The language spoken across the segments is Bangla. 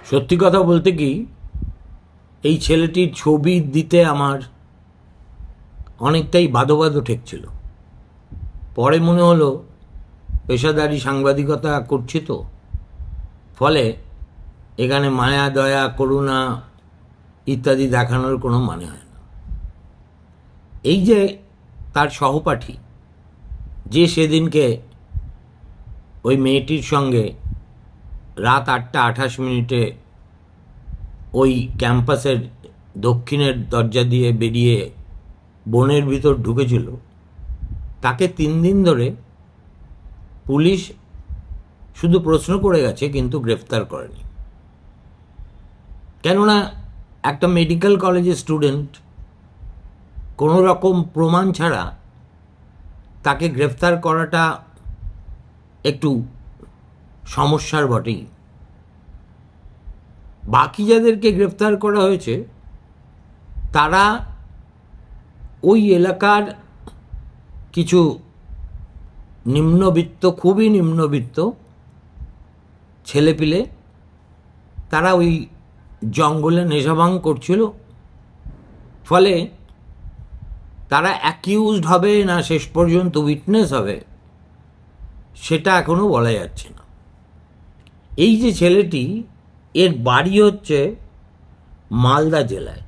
সত্যি কথা বলতে কি, এই ছেলেটির ছবি দিতে আমার অনেকটাই বাদো বাদো ঠেকছিল। পরে মনে হলো পেশাদারি সাংবাদিকতা করছি তো, ফলে এখানে মায়া দয়া করুণা ইত্যাদি দেখানোর কোনো মানে হয় না। এই যে তার সহপাঠী যে সেদিনকে ওই মেয়েটির সঙ্গে রাত 8:28 ওই ক্যাম্পাসের দক্ষিণের দরজা দিয়ে বেরিয়ে বনের ভিতর ঢুকেছিল, তাকে 3 দিন ধরে পুলিশ শুধু প্রশ্ন করে গেছে, কিন্তু গ্রেফতার করেনি। কেননা একটা মেডিকেল কলেজের স্টুডেন্ট কোনো রকম প্রমাণ ছাড়া তাকে গ্রেফতার করাটা একটু সমস্যার বটেই। বাকি যাদেরকে গ্রেফতার করা হয়েছে তারা ওই এলাকার কিছু নিম্নবিত্ত, খুবই নিম্নবিত্ত ছেলেপিলে, তারা ওই জঙ্গলে নেশাভাং করছিল। ফলে তারা অ্যাকিউজড হবে না শেষ পর্যন্ত উইটনেস হবে সেটা এখনো বলা যাচ্ছে না। এই যে ছেলেটি, এর বাড়ি হচ্ছে মালদা জেলায়।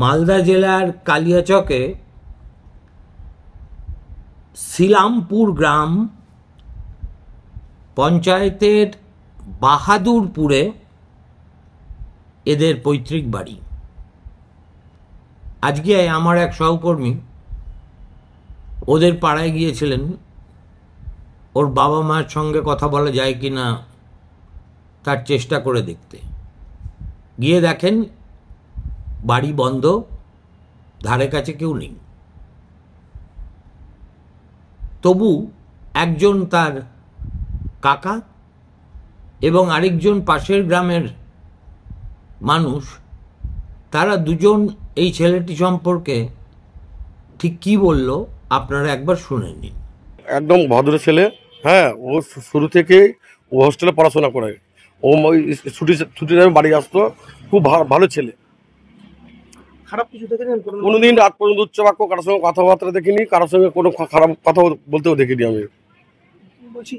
মালদা জেলার কালিয়াচকে শিলামপুর গ্রাম পঞ্চায়েতের বাহাদুরপুরে এদের পৈতৃক বাড়ি। আজকে আমার এক সহকর্মী ওদের পাড়ায় গিয়েছিলেন ওর বাবা মার সঙ্গে কথা বলা যায় কি না তার চেষ্টা করে দেখতে। গিয়ে দেখেন বাড়ি বন্ধ, ধারে কাছে কেউ নেই। তবু একজন তার কাকা এবং আরেকজন পাশের গ্রামের মানুষ, তারা দুজন এই ছেলেটি সম্পর্কে ঠিক কি বলল আপনারা একবার শুনে নিন। একদম ভদ্র ছেলে। হ্যাঁ, ও শুরু থেকে ও হোস্টেলে পড়াশোনা করে। ও ছুটি টাইমে বাড়ি আসতো। খুব ভালো ছেলে। খারাপ কিছু দেখেছেন? কোনোদিন রাত পর্যন্ত উচ্চবাক্য, কারোর সঙ্গে কথাবার্তা দেখিনি, কারোর সঙ্গে কোনো খারাপ কথা বলতেও দেখিনি আমি। বলছি,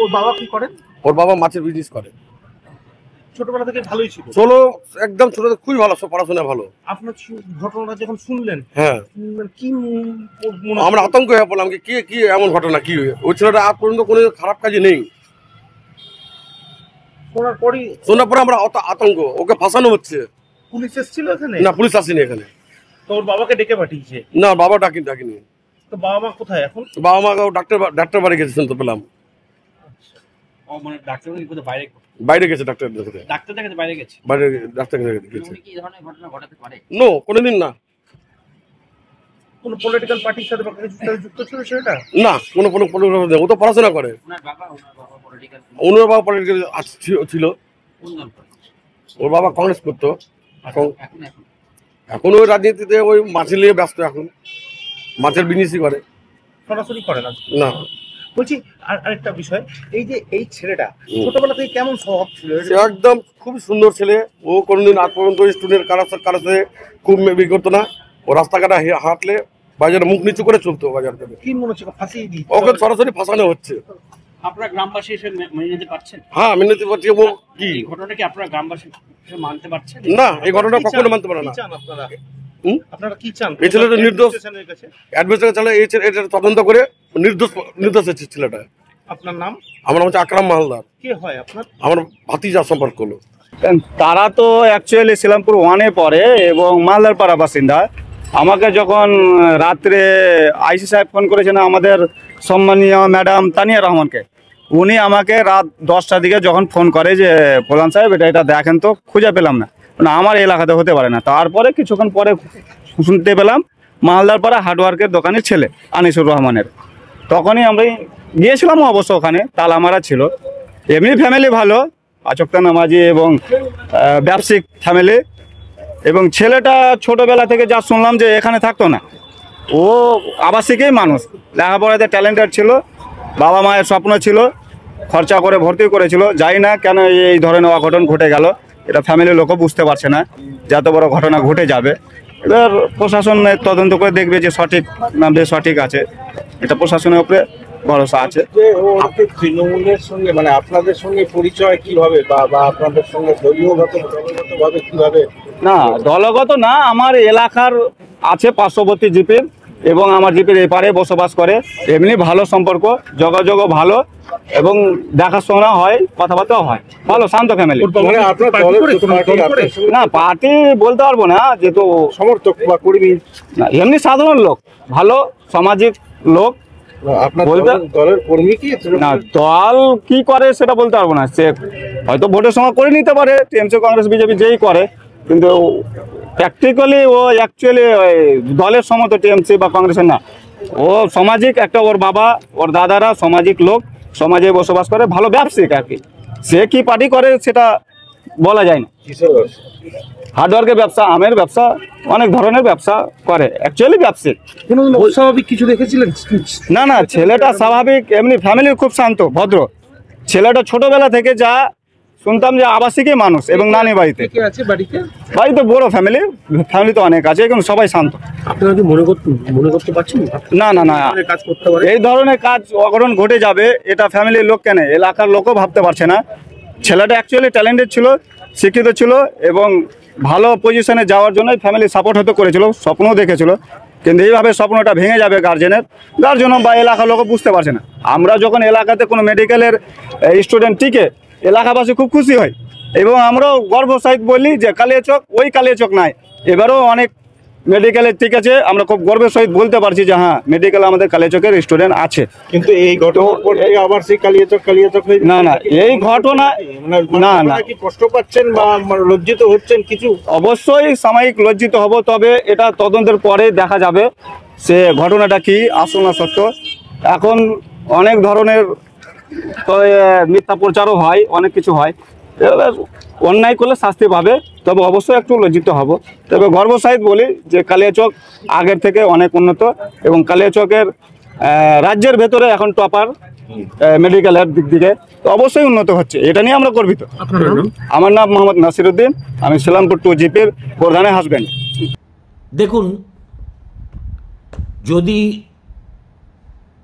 ওর বাবা কি করেন? ওর বাবা মাছের বিজনেস করে। ছোটবেলা থেকে ভালোই ছিল? চলো, একদম ছোট থেকে খুবই ভালো, পড়াশোনা ভালো। আপনার ঘটনাটা যখন শুনলেন, হ্যাঁ, কি আমরা আতঙ্ক হয়ে পড়লাম, কি এমন ঘটনা, কি ওই ছেলেটা আজ পর্যন্ত কোনো খারাপ কাজে নেই। শোনার পরে আমরা আতঙ্ক, ওকে ফাঁসানো হচ্ছে। পুলিশ এসেছিল এখানে? না, পুলিশ আসেনি এখানে। তো ওর বাবাকে ডেকে পাঠিয়েছে? না, বাবা ডাকিনি। তো বাবা মা কোথায় এখন? বাবা মা ডাক্তার বাড়ি গেছে, শুনতে পেলাম। মানে ডাক্তার বাইরে বাইরে গেছে, ডাক্তার দেখাতে। ডাক্তার দেখাতে বাইরে গেছে? বাইরে ডাক্তার গেছে। কি ধরনের ঘটনা ঘটাতে পারে? নো, কোনোদিন না। কোন পলিটিক্যাল পার্টির সাথে যুক্ত ছিল সেটা? না, কোনো ও তো পড়াশোনা করে। ওনার বাবা পলিটিক্যাল ছিল। ওর বাবা কংগ্রেস করতো। এখন ওই রাজনীতিতে ওই মাছের নিয়ে ব্যস্ত, এখন মাছের বিজনেসই করে, সরাসরি করে না। না। বলছি আরেকটা বিষয়, এই যে এই ছেলেটা ছোটবেলা থেকে কেমন স্বভাব ছিল? একদম খুব সুন্দর ছেলে। ও কোনোদিন আজ পর্যন্ত স্টুডেন্ট কারোর সাথে খুব মেবি করতো না। ও রাস্তাঘাটে হাঁটলে বাজারে মুখ নিচু করে চলতো। বাজার থেকে কি মনে হচ্ছে ফাঁসিয়ে দিই? ওকে সরাসরি ফাঁসানো হচ্ছে। আপনারা গ্রামবাসী এসে মেনে নিতে পারছেন? হ্যাঁ, মেনে নিতে পারছি। ও কি ঘটনাটা কি আপনারা গ্রামবাসী মানতে পারছেন? না, এই ঘটনা কখনো মানতে পারে না। আপনারা কি চান? এই ছেলেটা নির্দোষ। অ্যাডভোকেট চাইলে এটা তদন্ত করে নির্দোষ ছেলেটা। আপনার নাম? আমার নাম হচ্ছে আকরাম মালদার। কে হয় আপনার? আমার ভাতিজা সম্পর্ক হলো। তারা তো অ্যাকচুয়ালি শিলামপুর 1-এ পড়ে এবং মালদার পাড়া বাসিন্দা। আমাকে যখন রাত্রে আইসি সাহেব ফোন করেছেন আমাদের সম্মানীয় ম্যাডাম তানিয়া রহমানকে, উনি আমাকে রাত 10টার দিকে যখন ফোন করে যে প্রধান সাহেব এটা দেখেন তো, খুঁজে পেলাম না, আমার এলাকাতে হতে পারে না। তারপরে কিছুক্ষণ পরে শুনতে পেলাম মালদার পাড়া হার্ডওয়ার্কের দোকানের ছেলে আনিসুর রহমানের। তখনই আমরা গিয়েছিলাম অবশ্য, ওখানে তালা মারা ছিল। এমনি ফ্যামিলি ভালো, আচক্তা নামাজি এবং ব্যবসায়িক ফ্যামিলি। এবং ছেলেটা ছোটবেলা থেকে যা শুনলাম যে এখানে থাকতো না, ও আবাসিকেই মানুষ, লেখাপড়াতে ট্যালেন্টেড ছিল, বাবা মায়ের স্বপ্ন ছিল, খরচা করে ভর্তি করেছিল। জানি না কেন এই ধরনের অঘটন ঘটে গেল, এটা ফ্যামিলির লোকও বুঝতে পারছে না যে এত বড় ঘটনা ঘটে যাবে। এবার প্রশাসন তদন্ত করে দেখবে যে সঠিক না বেসঠিক আছে, এটা প্রশাসনের উপরে ভরসা আছে। যে ওর তৃণমূলের সঙ্গে মানে আপনাদের সঙ্গে পরিচয় কিভাবে বা আপনাদের সঙ্গে দলীয়গতভাবে কিভাবে? না, দলগত না, আমার এলাকার আছে পার্শ্ববর্তী জিপির, এবং আমার জিপির এপারে বসবাস করে। এমনি ভালো সম্পর্ক, যোগাযোগও ভালো, এবং দেখাশোনা হয়, কথাবার্তাও হয়, ভালো শান্ত ফ্যামিলি। মানে আপনার না, পার্টি বলতে পারবো না, যেহেতু সমর্থক বা কর্মী, না, এমনি সাধারণ লোক, ভালো সামাজিক লোক। আপনার বলতে দলের কর্মী কি? না, দল কি করে সেটা বলতে পারবো না। সে হয়তো ভোটের সময় করে নিতে পারে, টিএমসি কংগ্রেস বিজেপি যেই করে, কিন্তু প্র্যাকটিক্যালি ও অ্যাকচুয়ালি দলের সমর্থক টিএমসি বা কংগ্রেসের না। ও সামাজিক একটা, ওর বাবা ওর দাদারা সামাজিক লোক, সমাজে বসবাস করে, ভালো ব্যবসায়িক আর কি। সে কি পার্টি করে সেটা বলা যায় না। হার্ডওয়ার্কের ব্যবসা, আমের ব্যবসা, অনেক ধরনের ব্যবসা করে, অ্যাকচুয়ালি ব্যবসায়িক। কোনো অস্বাভাবিক কিছু দেখেছিলেন? না না, ছেলেটা স্বাভাবিক, এমনি ফ্যামিলির খুব শান্ত ভদ্র। ছেলেটা ছোটবেলা থেকে যা শুনতাম যে আবাসিকই মানুষ, এবং নানি বাড়িতে কে আছে বাড়িতে? বাড়িতে বড় ফ্যামিলি, ফ্যামিলি তো অনেক আছে, এবং সবাই শান্ত। আপনারা কি মনে করতে পারছেন না না না, কাজ করতে পারে? এই ধরনের কাজ অঘটন ঘটে যাবে এটা ফ্যামিলির লোক কেন, এলাকার লোকও ভাবতে পারছে না। ছেলেটা অ্যাকচুয়ালি ট্যালেন্টেড ছিল, শিক্ষিত ছিল, এবং ভালো পজিশনে যাওয়ার জন্যই ফ্যামিলি সাপোর্ট হতে করেছিল, স্বপ্নও দেখেছিল। কিন্তু এইভাবে স্বপ্নটা ভেঙে যাবে গার্জেনও বা এলাকার লোকও বুঝতে পারছে না। আমরা যখন এলাকাতে কোনো মেডিকেলের স্টুডেন্ট টিকে, এলাকাবাসী খুব খুশি হয়, এবং আমরাও গর্ব সহিত বলি যে কালিয়াচক ওই কালিয়াচক নাই, এবারও অনেক মেডিকেলে ঠিক আছে, আমরা খুব গর্বের সহিত বলতে পারছি যে হ্যাঁ, মেডিকেল আমাদের কালিয়াচকের স্টুডেন্ট আছে। কিন্তু এই ঘটনার পর থেকে আবার সেই কালিয়াচক হয়ে না না, এই ঘটনা না না, কি কষ্ট পাচ্ছেন বা লজ্জিত হচ্ছেন কিছু? অবশ্যই সাময়িক লজ্জিত হব, তবে এটা তদন্তের পরে দেখা যাবে সে ঘটনাটা কি, আসল না সত্য। এখন অনেক ধরনের মিথ্যা প্রচারও হয়, অনেক কিছু হয়। এবার অন্যায় করলে শাস্তি পাবে, তবে অবশ্যই একটু লজ্জিত হব। তবে গর্ব সহিত বলি যে কালিয়াচক আগের থেকে অনেক উন্নত, এবং কালিয়াচকের রাজ্যের ভেতরে এখন টপার মেডিকেলের দিক থেকে, তো অবশ্যই উন্নত হচ্ছে, এটা নিয়ে আমরা গর্বিত। আমার নাম মোহাম্মদ নাসিরউদ্দিন, আমি শিলামপুর 2 জিপির প্রধানের হাজব্যান্ড। দেখুন, যদি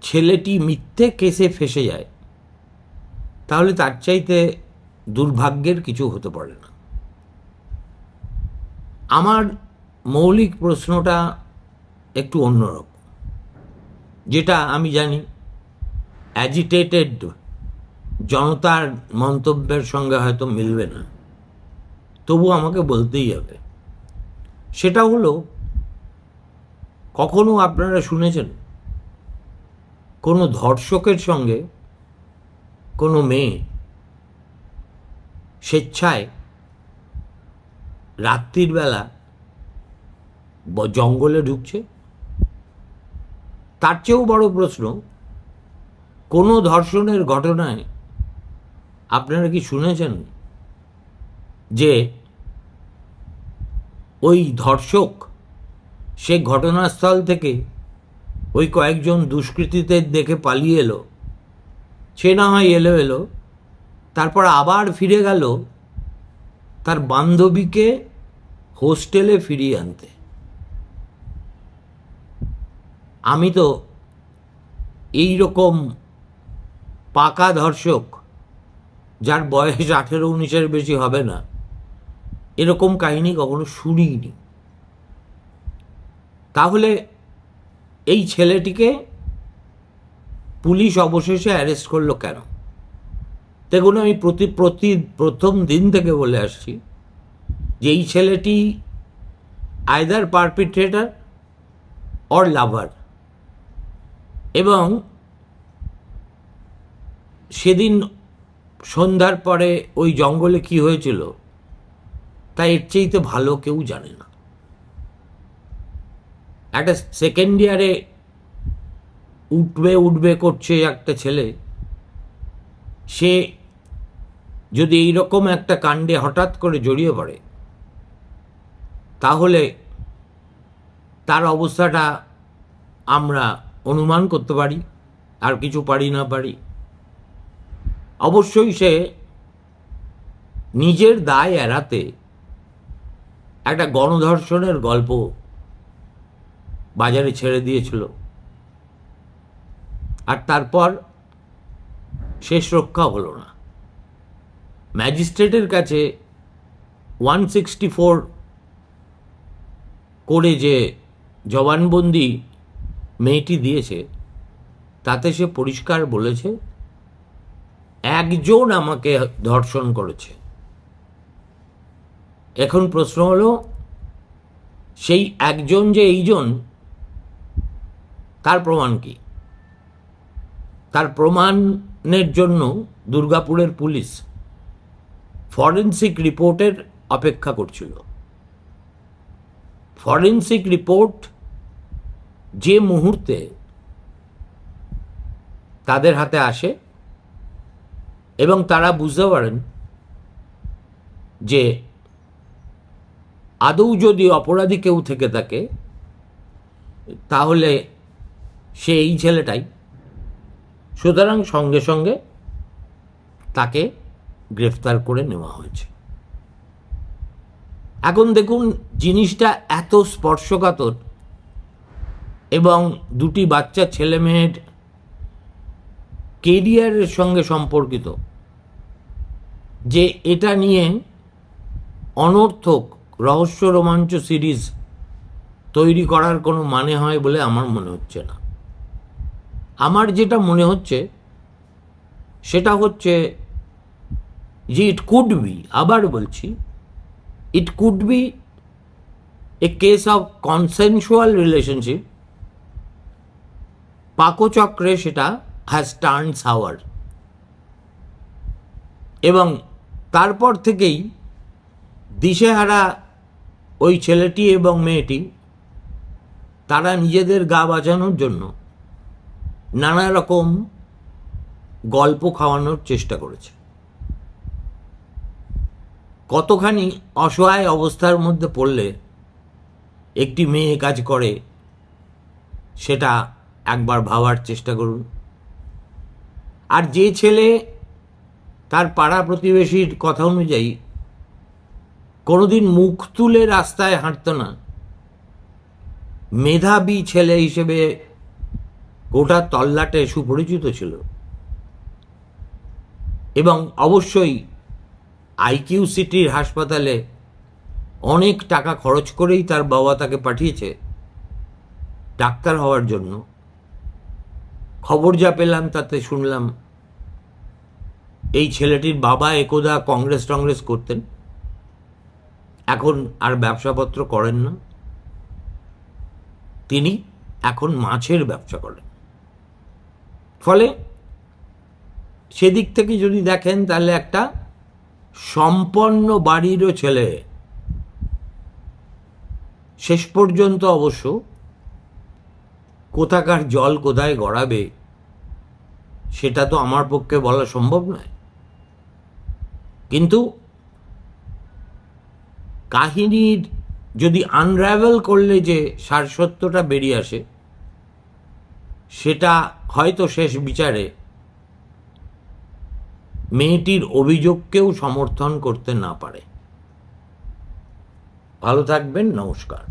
ছেলেটি মিথ্যে কেসে ফেসে যায়, তাহলে তার চাইতে দুর্ভাগ্যের কিছু হতে পারে না। আমার মৌলিক প্রশ্নটা একটু অন্যরকম, যেটা আমি জানি অ্যাজিটেটেড জনতার মন্তব্যের সঙ্গে হয়তো মিলবে না, তবু আমাকে বলতেই হবে। সেটা হলো, কখনো আপনারা শুনেছেন কোনো ধর্ষকের সঙ্গে কোনো মেয়ে স্বেচ্ছায় রাত্রির বেলা জঙ্গলে ঢুকছে? তার চেয়েও বড় প্রশ্ন, কোনো ধর্ষণের ঘটনায় আপনারা কি শুনেছেন যে ওই ধর্ষক সে ঘটনাস্থল থেকে ওই কয়েকজন দুষ্কৃতীদের দেখে পালিয়ে এলো, সে না হয় এলো, তারপর আবার ফিরে গেল তার বান্ধবীকে হোস্টেলে ফিরিয়ে আনতে? আমি তো এই রকম পাকা ধর্ষক, যার বয়স 18-19-এর বেশি হবে না, এরকম কাহিনী কখনো শুনিনি। তাহলে এই ছেলেটিকে পুলিশ অবশেষে অ্যারেস্ট করলো কেন? দেখুন, আমি প্রথম দিন থেকে বলে আসছি যে এই ছেলেটি আইদার পারপিট্রেটর অর লাভার, এবং সেদিন সন্ধ্যার পরে ওই জঙ্গলে কি হয়েছিল তা এর চাইতে ভালো কেউ জানে না। একটা সেকেন্ড ইয়ারে উঠবে করছে একটা ছেলে, সে যদি এইরকম একটা কাণ্ডে হঠাৎ করে জড়িয়ে পড়ে, তাহলে তার অবস্থাটা আমরা অনুমান করতে পারি, আর কিছু পারি না পারি। অবশ্যই সে নিজের দায় এড়াতে একটা গণধর্ষণের গল্প বাজারে ছেড়ে দিয়েছিল, আর তারপর শেষ রক্ষা হলো না। ম্যাজিস্ট্রেটের কাছে 164 করে যে জবানবন্দি মেয়েটি দিয়েছে, তাতে সে পরিষ্কার বলেছে একজন আমাকে ধর্ষণ করেছে। এখন প্রশ্ন হলো, সেই একজন যে এইজন, তার প্রমাণ কি? তার প্রমাণের জন্য দুর্গাপুরের পুলিশ ফরেনসিক রিপোর্টের অপেক্ষা করছিল। ফরেনসিক রিপোর্ট যে মুহূর্তে তাদের হাতে আসে এবং তারা বুঝতে পারেন যে আদৌ যদি অপরাধী কেউ থেকে থাকে, তাহলে সে এই ছেলেটাই। সুতরাং সঙ্গে সঙ্গে তাকে গ্রেফতার করে নেওয়া হয়েছে। এখন দেখুন, জিনিসটা এত স্পর্শকাতর এবং দুটি বাচ্চা ছেলে মেয়ের কেরিয়ারের সঙ্গে সম্পর্কিত, যে এটা নিয়ে অনর্থক রহস্য রোমাঞ্চ সিরিজ তৈরি করার কোনো মানে হয় বলে আমার মনে হচ্ছে না। আমার যেটা মনে হচ্ছে সেটা হচ্ছে যে ইট কুড বি, আবার বলছি, it could be a case of consensual relationship. পাকচক্রে সেটা হ্যাজ টার্ন সাওয়ার, এবং তারপর থেকেই দিশেহারা ওই ছেলেটি এবং মেয়েটি তারা নিজেদের গা বাঁচানোর জন্য নানা রকম গল্প খাওয়ানোর চেষ্টা করেছে। কতখানি অসহায় অবস্থার মধ্যে পড়লে একটি মেয়ে কাজ করে সেটা একবার ভাবার চেষ্টা করুন। আর যে ছেলে তার পাড়া প্রতিবেশীর কথা অনুযায়ী কোনোদিন মুখ তুলে রাস্তায় হাঁটত না, মেধাবী ছেলে হিসেবে গোটা তল্লাটে সুপরিচিত ছিল, এবং অবশ্যই আইকিউ সিটির হাসপাতালে অনেক টাকা খরচ করেই তার বাবা তাকে পাঠিয়েছে ডাক্তার হওয়ার জন্য। খবর যা পেলাম তাতে শুনলাম এই ছেলেটির বাবা একদা কংগ্রেস টংগ্রেস করতেন, এখন আর ব্যবসাপত্র করেন না, তিনি এখন মাছের ব্যবসা করেন। ফলে সেদিক থেকে যদি দেখেন, তাহলে একটা সম্পন্ন বাড়িরও ছেলে শেষ পর্যন্ত অবশ্য কোথাকার জল কোথায় গড়াবে সেটা তো আমার পক্ষে বলা সম্ভব নয়, কিন্তু কাহিনীর যদি আনরাভেল করলে যে সারসত্যটা বেরিয়ে আসে, সেটা হয়তো শেষ বিচারে মেয়েটির অভিযোগকেও সমর্থন করতে না পারে। ভালো থাকবেন, নমস্কার।